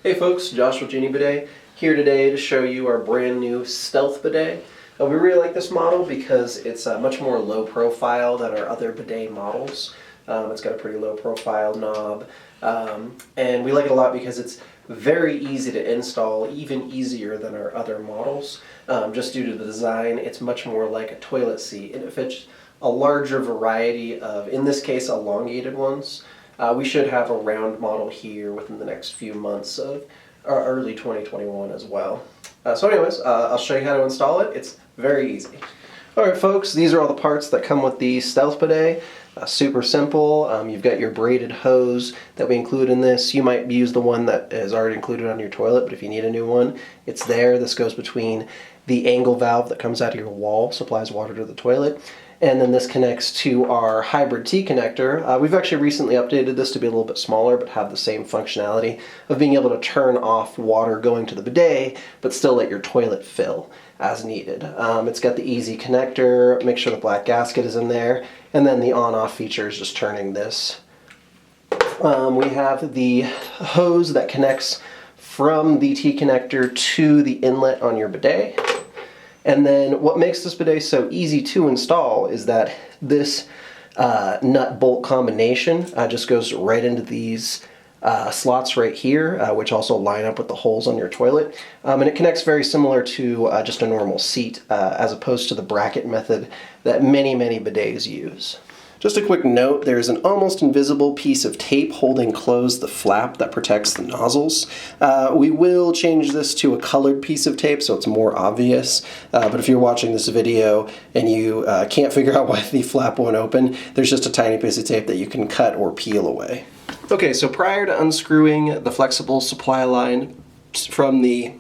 Hey folks, Josh with GenieBidet here today to show you our brand new Stealth Bidet. We really like this model because it's much more low profile than our other bidet models. It's got a pretty low profile knob, and we like it a lot because it's very easy to install, even easier than our other models. Just due to the design, it's much more like a toilet seat, and it fits a larger variety of, in this case, elongated ones. We should have a round model here within the next few months of early 2021 as well. So anyways, I'll show you how to install it. It's very easy. Alright folks, these are all the parts that come with the Stealth Bidet. Super simple. You've got your braided hose that we include in this. You might use the one that is already included on your toilet, but if you need a new one, it's there. This goes between the angle valve that comes out of your wall, supplies water to the toilet, and then this connects to our hybrid T-connector. We've actually recently updated this to be a little bit smaller, but have the same functionality of being able to turn off water going to the bidet, but still let your toilet fill as needed. It's got the easy connector, make sure the black gasket is in there, and then the on-off feature is just turning this. We have the hose that connects from the T-connector to the inlet on your bidet. And then what makes this bidet so easy to install is that this nut-bolt combination just goes right into these slots right here, which also line up with the holes on your toilet. And it connects very similar to just a normal seat, as opposed to the bracket method that many bidets use. Just a quick note, there's an almost invisible piece of tape holding closed the flap that protects the nozzles. We will change this to a colored piece of tape so it's more obvious, but if you're watching this video and you can't figure out why the flap won't open, there's just a tiny piece of tape that you can cut or peel away. Okay, so prior to unscrewing the flexible supply line from the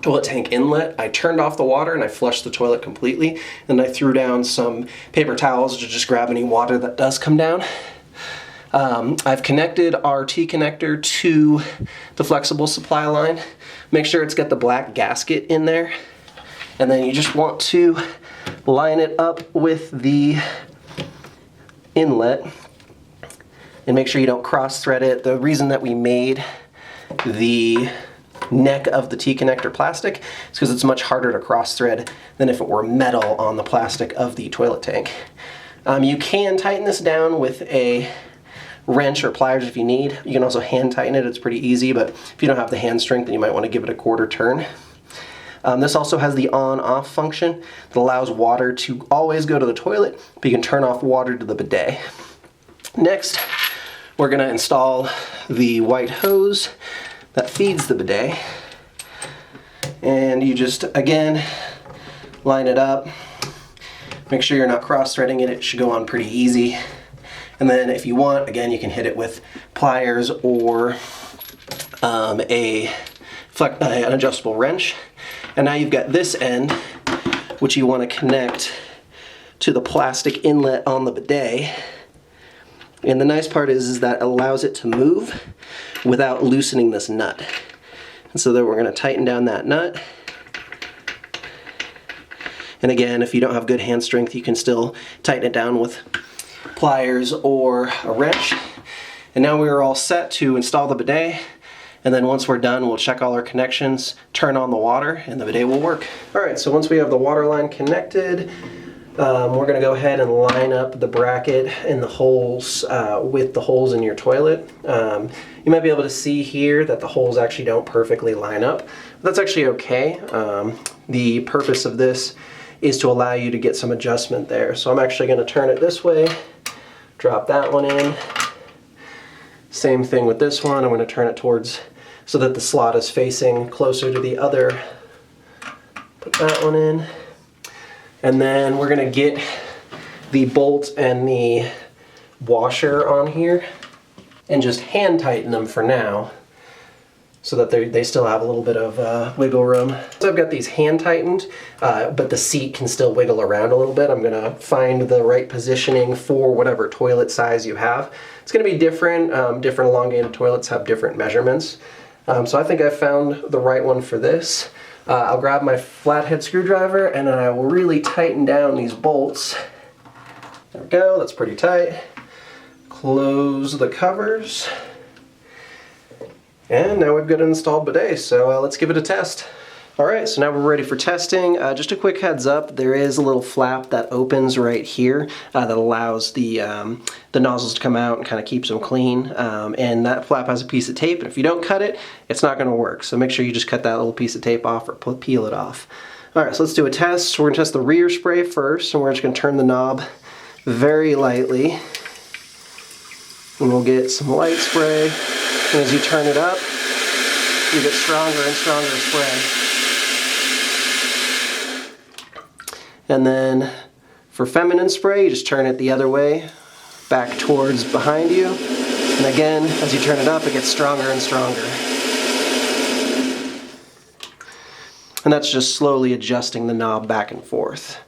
toilet tank inlet, I turned off the water and I flushed the toilet completely, and I threw down some paper towels to just grab any water that does come down. I've connected our T-connector to the flexible supply line. Make sure it's got the black gasket in there, and then you just want to line it up with the inlet and make sure you don't cross thread it. The reason that we made the neck of the T-connector plastic is because it's much harder to cross thread than if it were metal on the plastic of the toilet tank. You can tighten this down with a wrench or pliers if you need. You can also hand tighten it, it's pretty easy, but if you don't have the hand strength, then you might want to give it a quarter turn. This also has the on-off function that allows water to always go to the toilet, but you can turn off water to the bidet. Next, we're going to install the white hose that feeds the bidet, and you just again line it up, make sure you're not cross-threading it. It should go on pretty easy, and then if you want, again, you can hit it with pliers or an adjustable wrench. And now you've got this end which you want to connect to the plastic inlet on the bidet, and the nice part is that it allows it to move without loosening this nut. And so then we're going to tighten down that nut. And again, if you don't have good hand strength, you can still tighten it down with pliers or a wrench. And now we are all set to install the bidet. And then once we're done, we'll check all our connections, turn on the water, and the bidet will work. Alright, so once we have the water line connected, we're going to go ahead and line up the bracket and the holes with the holes in your toilet. You might be able to see here that the holes actually don't perfectly line up. But that's actually okay. The purpose of this is to allow you to get some adjustment there. So I'm actually going to turn it this way, drop that one in. Same thing with this one. I'm going to turn it towards so that the slot is facing closer to the other. Put that one in. And then we're going to get the bolt and the washer on here and just hand tighten them for now so that they still have a little bit of wiggle room. So I've got these hand tightened, but the seat can still wiggle around a little bit. I'm going to find the right positioning for whatever toilet size you have. It's going to be different. Different elongated toilets have different measurements. So I think I found the right one for this. I'll grab my flathead screwdriver and I will really tighten down these bolts. There we go, that's pretty tight. Close the covers. And now we've got an installed bidet, so let's give it a test. All right, so now we're ready for testing. Just a quick heads up, there is a little flap that opens right here that allows the nozzles to come out and kind of keeps them clean. And that flap has a piece of tape, and if you don't cut it, it's not gonna work. So make sure you just cut that little piece of tape off or peel it off. All right, so let's do a test. We're gonna test the rear spray first, and we're just gonna turn the knob very lightly. And we'll get some light spray. And as you turn it up, you get stronger and stronger spray. And then for feminine spray, you just turn it the other way, back towards behind you. And again, as you turn it up, it gets stronger and stronger. And that's just slowly adjusting the knob back and forth.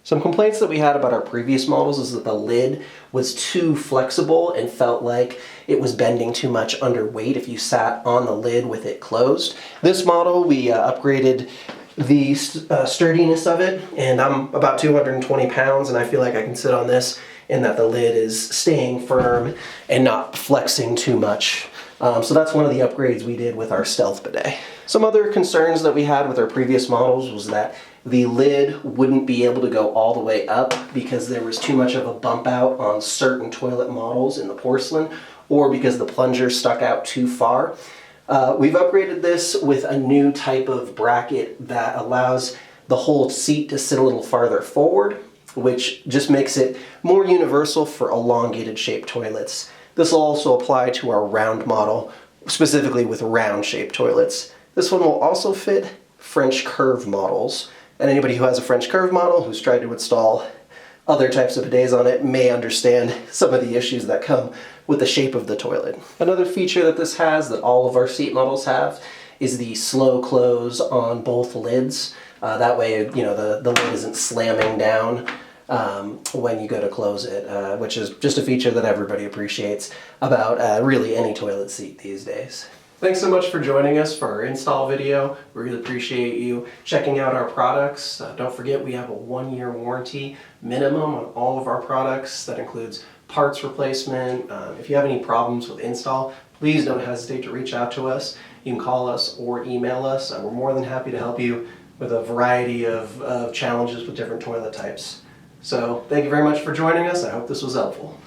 Some complaints that we had about our previous models is that the lid was too flexible and felt like it was bending too much under weight if you sat on the lid with it closed. This model, we upgraded the sturdiness of it, and I'm about 220 pounds, and I feel like I can sit on this and that the lid is staying firm and not flexing too much. So that's one of the upgrades we did with our Stealth Bidet. Some other concerns that we had with our previous models was that the lid wouldn't be able to go all the way up because there was too much of a bump out on certain toilet models in the porcelain, or because the plunger stuck out too far. We've upgraded this with a new type of bracket that allows the whole seat to sit a little farther forward, which just makes it more universal for elongated shaped toilets. This will also apply to our round model, specifically with round shaped toilets. This one will also fit French curve models. And anybody who has a French curve model who's tried to install other types of bidets on it may understand some of the issues that come with the shape of the toilet. Another feature that this has that all of our seat models have is the slow close on both lids. That way, you know, the lid isn't slamming down when you go to close it, which is just a feature that everybody appreciates about really any toilet seat these days. Thanks so much for joining us for our install video. We really appreciate you checking out our products. Don't forget we have a 1-year warranty minimum on all of our products. That includes parts replacement. If you have any problems with install, please don't hesitate to reach out to us. You can call us or email us. We're more than happy to help you with a variety of challenges with different toilet types. So thank you very much for joining us. I hope this was helpful.